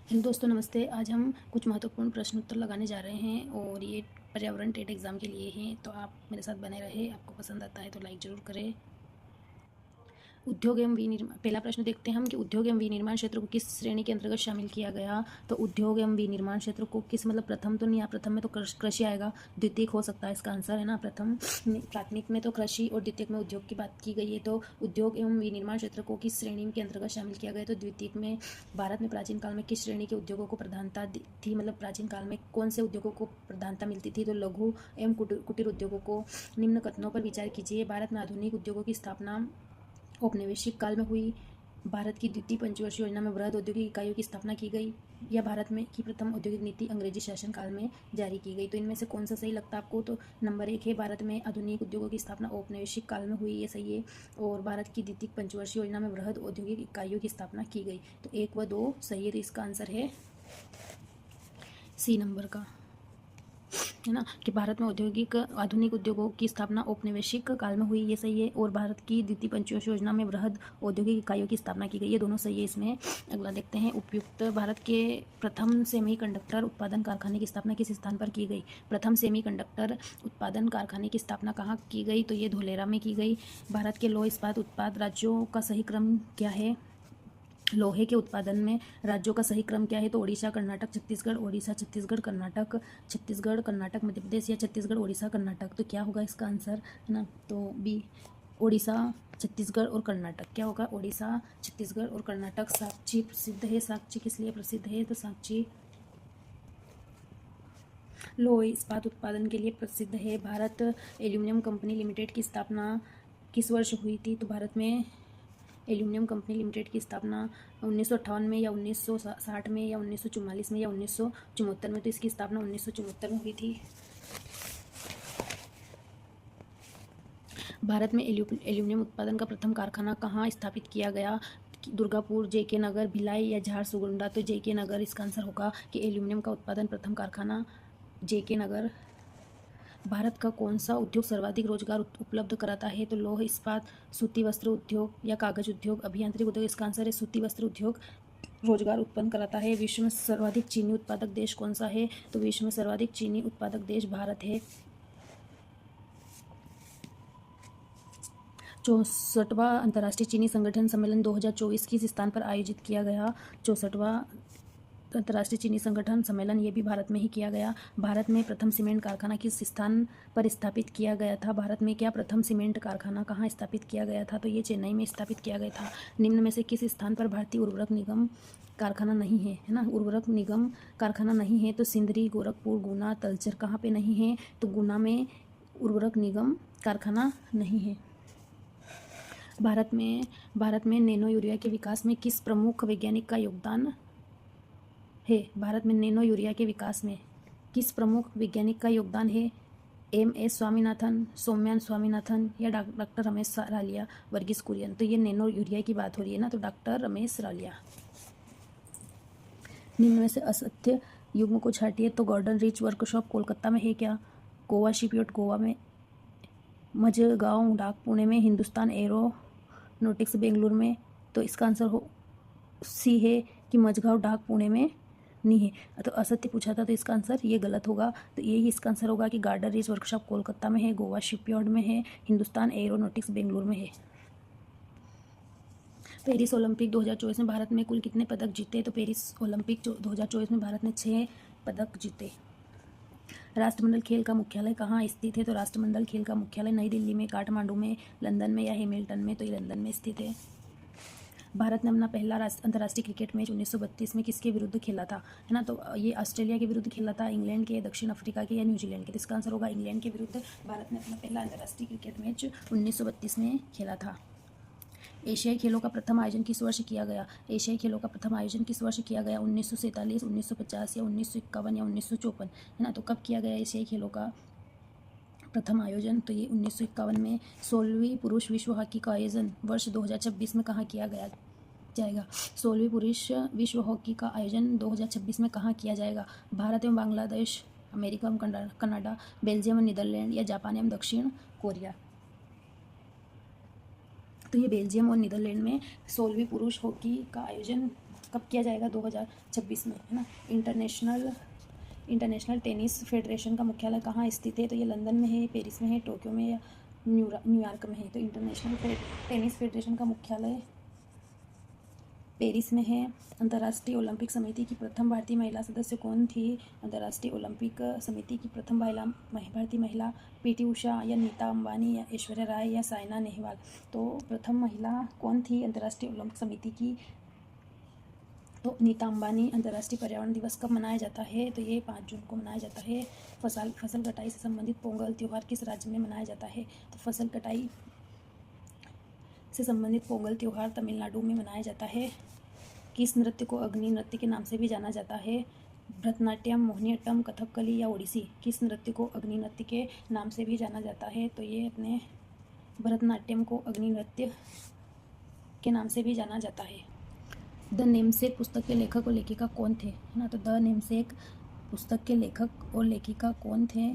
Hello दोस्तों, नमस्ते। आज हम कुछ महत्वपूर्ण प्रश्न उत्तर लगाने जा रहे हैं और ये पर्यावरण टेट एग्ज़ाम के लिए हैं। तो आप मेरे साथ बने रहे। आपको पसंद आता है तो लाइक ज़रूर करें। उद्योग एवं विनिर्माण, पहला प्रश्न देखते हैं हम कि उद्योग एवं विनिर्माण क्षेत्र को किस श्रेणी के अंतर्गत शामिल किया गया। तो उद्योग एवं विनिर्माण क्षेत्र को किस, मतलब प्रथम तो नहीं, प्रथम में तो कृषि आएगा, द्वितीयक हो सकता है इसका आंसर, है ना। प्रथम प्राथमिक में तो कृषि और द्वितीयक में उद्योग की बात की गई है। तो उद्योग एवं विनिर्माण क्षेत्र को किस श्रेणी के अंतर्गत शामिल किया गया। तो द्वितीयक में भारत में प्राचीन काल में किस श्रेणी के उद्योगों को प्रधानता थी, मतलब प्राचीन काल में कौन से उद्योगों को प्रधानता मिलती थी। तो लघु एवं कुटीर उद्योगों को। निम्न कथनों पर विचार कीजिए। भारत में आधुनिक उद्योगों की स्थापना औपनिवेशिक काल में हुई। भारत की द्वितीय पंचवर्षीय योजना में वृहद औद्योगिक इकाइयों की स्थापना की गई, या भारत में की प्रथम औद्योगिक नीति अंग्रेजी शासन काल में जारी की गई। तो इनमें से कौन सा सही लगता है आपको। तो नंबर 1 है, भारत में आधुनिक उद्योगों की स्थापना औपनिवेशिक काल में हुई, ये सही है। और भारत की द्वितीय पंचवर्षीय योजना में वृहद औद्योगिक इकाइयों की स्थापना की गई। तो 1 व 2 सही है। तो इसका आंसर है सी नंबर का, है ना, कि भारत में औद्योगिक आधुनिक उद्योगों की स्थापना औपनिवेशिक काल में हुई, ये सही है। और भारत की द्वितीय पंचवर्षीय योजना में वृहद औद्योगिक इकाइयों की स्थापना की गई, ये दोनों सही है इसमें। अगला देखते हैं, उपयुक्त भारत के प्रथम सेमीकंडक्टर उत्पादन कारखाने की स्थापना किस स्थान पर की गई। प्रथम सेमीकंडक्टर उत्पादन कारखाने की स्थापना कहाँ की गई। तो ये धोलेरा में की गई। भारत के लौह इस्पात उत्पाद राज्यों का सही क्रम क्या है। लोहे के उत्पादन में राज्यों का सही क्रम क्या है। तो ओडिशा, कर्नाटक, छत्तीसगढ़, ओडिशा, छत्तीसगढ़, कर्नाटक, छत्तीसगढ़, कर्नाटक, मध्य प्रदेश, या छत्तीसगढ़, ओडिशा, कर्नाटक। तो क्या होगा इसका आंसर, है ना। तो बी, ओडिशा, छत्तीसगढ़ और कर्नाटक। क्या होगा, ओडिशा, छत्तीसगढ़ और कर्नाटक। साक्षी प्रसिद्ध है। साक्षी किस लिए प्रसिद्ध है। तो साक्षी लोह इस्पात उत्पादन के लिए प्रसिद्ध है। भारत एल्यूमिनियम कंपनी लिमिटेड की स्थापना किस वर्ष हुई थी। तो भारत में एल्यूमिनियम कंपनी लिमिटेड की स्थापना 1958 में, या 1960 में, या 1944 में, या 1974 में। तो इसकी स्थापना 1974 में हुई थी। भारत में एल्यूमिनियम उत्पादन का प्रथम कारखाना कहाँ स्थापित किया गया। दुर्गापुर, जेके नगर, भिलाई, या झारसुगुंडा। तो जेके नगर इसका आंसर होगा, कि एल्यूमिनियम का उत्पादन प्रथम कारखाना जेके नगर। भारत का कौन सा उद्योग सर्वाधिक रोजगार उपलब्ध कराता है। तो लौह इस्पात, सूती वस्त्र उद्योग, या कागज उद्योग, अभियांत्रिक उद्योग। इसका आंसर है सूती वस्त्र उद्योग रोजगार उत्पन्न कराता है। विश्व में सर्वाधिक चीनी उत्पादक देश कौन सा है। तो विश्व में सर्वाधिक चीनी उत्पादक देश भारत है। 64वां अंतर्राष्ट्रीय चीनी संगठन सम्मेलन 2024 किस स्थान पर आयोजित किया गया। 64वां अंतर्राष्ट्रीय चीनी संगठन सम्मेलन, ये भी भारत में ही किया गया। भारत में प्रथम सीमेंट कारखाना किस स्थान पर स्थापित किया गया था। भारत में क्या प्रथम सीमेंट कारखाना कहाँ स्थापित किया गया था। तो ये चेन्नई में स्थापित किया गया था। निम्न में से किस स्थान पर भारतीय उर्वरक निगम कारखाना नहीं है, है ना। उर्वरक निगम कारखाना नहीं है। तो सिंदरी, गोरखपुर, गुना, तलचर कहाँ पे नहीं है। तो गुना में उर्वरक निगम कारखाना नहीं है। भारत में नैनो यूरिया के विकास में किस प्रमुख वैज्ञानिक का योगदान है। भारत में नैनो यूरिया के विकास में किस प्रमुख वैज्ञानिक का योगदान है। MS स्वामीनाथन, सौम्यान स्वामीनाथन, या डॉक्टर रमेश रालिया, वर्गीस कुरियन। तो ये नैनो यूरिया की बात हो रही है ना, तो डॉक्टर रमेश रालिया। निम्न में से असत्य युग्म को छाटिए। तो गॉर्डन रिच वर्कशॉप कोलकाता में है क्या। गोवा शिपयार्ड गोवा में, मझगांव डाक पुणे में, हिंदुस्तान एरोनॉटिक्स बेंगलुरु में। तो इसका आंसर हो सी है, कि मझगांव डाक पुणे में नहीं है। तो असत्य पूछा था, तो इसका आंसर ये गलत होगा। तो यही इसका आंसर होगा, कि गार्डन रिच वर्कशॉप कोलकाता में है, गोवा शिपयार्ड में है, हिंदुस्तान एरोनॉटिक्स बेंगलुरु में है। पेरिस ओलंपिक 2024 में भारत में कुल कितने पदक जीते। तो पेरिस ओलंपिक 2024 में भारत ने 6 पदक जीते। राष्ट्रमंडल खेल का मुख्यालय कहाँ स्थित है। तो राष्ट्रमंडल खेल का मुख्यालय नई दिल्ली में, काठमांडू में, लंदन में, या हैमिल्टन में। तो ये लंदन में स्थित है। भारत ने अपना पहला अंतर्राष्ट्रीय क्रिकेट मैच 1932 में किसके विरुद्ध खेला था, है ना। तो ये ऑस्ट्रेलिया के विरुद्ध खेला था, इंग्लैंड के, दक्षिण अफ्रीका के, या न्यूजीलैंड के। तो इसका आंसर होगा इंग्लैंड के विरुद्ध भारत ने अपना पहला अंतर्राष्ट्रीय क्रिकेट मैच 1932 में खेला था। एशियाई खेलों का प्रथम आयोजन किस वर्ष किया गया। एशियाई खेलों का प्रथम आयोजन किस वर्ष किया गया। 1947, 1950, या 1951, या 1954, है ना। तो कब किया गया एशियाई खेलों का प्रथम आयोजन। तो ये 1951 में। 16वीं पुरुष विश्व हॉकी का आयोजन वर्ष 2026 में कहाँ किया गया जाएगा। 16वीं पुरुष विश्व हॉकी का आयोजन 2026 में कहाँ किया जाएगा। भारत एवं बांग्लादेश, अमेरिका एवं कनाडा, बेल्जियम एवं नीदरलैंड, या जापान एवं दक्षिण कोरिया। तो ये बेल्जियम और नीदरलैंड में 16वीं पुरुष हॉकी का आयोजन कब किया जाएगा? 2026 में, है ना। इंटरनेशनल टेनिस फेडरेशन का मुख्यालय कहाँ स्थित है? तो ये लंदन में है, पेरिस में है, टोक्यो में या न्यूयॉर्क में है? तो इंटरनेशनल टेनिस फेडरेशन का मुख्यालय पेरिस में है। अंतर्राष्ट्रीय ओलंपिक समिति की प्रथम भारतीय महिला सदस्य कौन थी? अंतर्राष्ट्रीय ओलंपिक समिति की प्रथम भारतीय महिला पीटी उषा या नीता अंबानी या ऐश्वर्या राय या साइना नेहवाल? तो प्रथम महिला कौन थी अंतर्राष्ट्रीय ओलंपिक समिति की? तो नीता अंबानी। अंतर्राष्ट्रीय पर्यावरण दिवस कब मनाया जाता है? तो ये 5 जून को मनाया जाता है। फसल कटाई से संबंधित पोंगल त्यौहार किस राज्य में मनाया जाता है? तो फसल कटाई से संबंधित पोंगल त्यौहार तमिलनाडु में मनाया जाता है। किस नृत्य को अग्नि नृत्य के नाम से भी जाना जाता है? भरतनाट्यम, मोहिनीअट्टम, कथकली या ओडिसी? किस नृत्य को अग्नि नृत्य के नाम से भी जाना जाता है? तो ये अपने भरतनाट्यम को अग्नि नृत्य के नाम से भी जाना जाता है। द नेमसेक पुस्तक के लेखक और लेखिका कौन थे? है ना। तो द नेमसेक पुस्तक के लेखक और लेखिका कौन थे?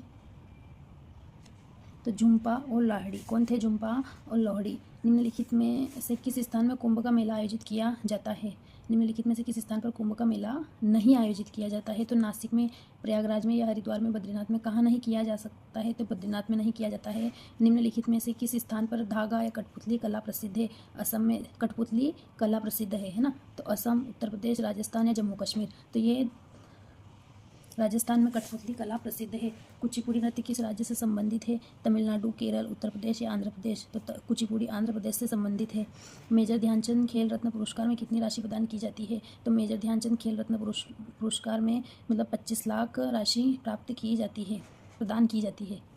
तो झुम्पा और लोहड़ी। कौन थे? झुम्पा और लोहड़ी। निम्नलिखित में से किस स्थान में कुंभ का मेला आयोजित किया जाता है? निम्नलिखित में से किस स्थान पर कुंभ का मेला नहीं आयोजित किया जाता है? तो नासिक में, प्रयागराज में या हरिद्वार में, बद्रीनाथ में? कहाँ नहीं किया जा सकता है? तो बद्रीनाथ में नहीं किया जाता है। निम्नलिखित में से किस स्थान पर धागा या कठपुतली कला प्रसिद्ध है? असम में कठपुतली कला प्रसिद्ध है ना। तो असम, उत्तर प्रदेश, राजस्थान या जम्मू कश्मीर? तो ये राजस्थान में कठपुतली कला प्रसिद्ध है। कुचिपुड़ी नृत्य किस राज्य से संबंधित है? तमिलनाडु, केरल, उत्तर प्रदेश या आंध्र प्रदेश? तो कुचिपुड़ी आंध्र प्रदेश से संबंधित है। मेजर ध्यानचंद खेल रत्न पुरस्कार में कितनी राशि प्रदान की जाती है? तो मेजर ध्यानचंद खेल रत्न पुरस्कार में मतलब 25 लाख राशि प्राप्त की जाती है, प्रदान की जाती है।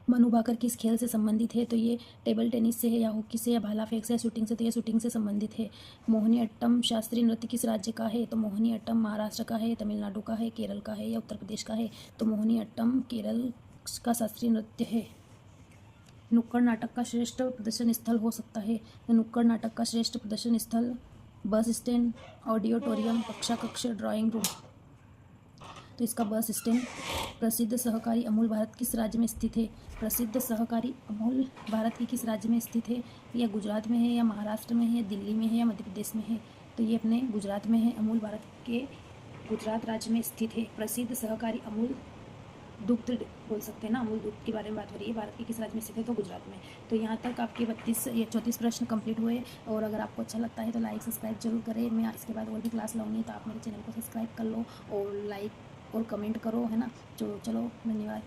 मनु भाकर किस खेल से संबंधित है? तो ये टेबल टेनिस से है या हॉकी से या भाला फेंक से या शूटिंग से? तो ये शूटिंग से संबंधित है। मोहिनीअट्टम शास्त्रीय नृत्य किस राज्य का है? तो मोहिनीअट्टम महाराष्ट्र का है, तमिलनाडु का है, केरल का है या उत्तर प्रदेश का है? तो मोहिनीअट्टम केरल का शास्त्रीय नृत्य है। नुक्कड़ नाटक का श्रेष्ठ प्रदर्शन स्थल हो सकता है? तो नुक्कड़ नाटक का श्रेष्ठ प्रदर्शन स्थल बस स्टैंड, ऑडिटोरियम, कक्षा कक्ष, ड्राइंग रूम? तो इसका बस स्टैंड। प्रसिद्ध सहकारी अमूल भारत किस राज्य में स्थित है? प्रसिद्ध सहकारी अमूल भारत की किस राज्य में स्थित है? या गुजरात में है या महाराष्ट्र में है या दिल्ली में है या मध्य प्रदेश में है? तो ये अपने गुजरात में है। अमूल भारत के गुजरात राज्य में स्थित है। प्रसिद्ध सहकारी अमूल दुग्ध बोल सकते हैं ना, अमूल दूध के बारे में बात हो रही है। भारत के किस राज्य में स्थित है? तो गुजरात में। तो यहाँ तक आपके 34 प्रश्न कंप्लीट हुए। और अगर आपको अच्छा लगता है तो लाइक सब्सक्राइब जरूर करें। मैं इसके बाद और भी क्लास लाऊंगी, तो आप मेरे चैनल को सब्सक्राइब कर लो और लाइक और कमेंट करो, है ना। चलो धन्यवाद।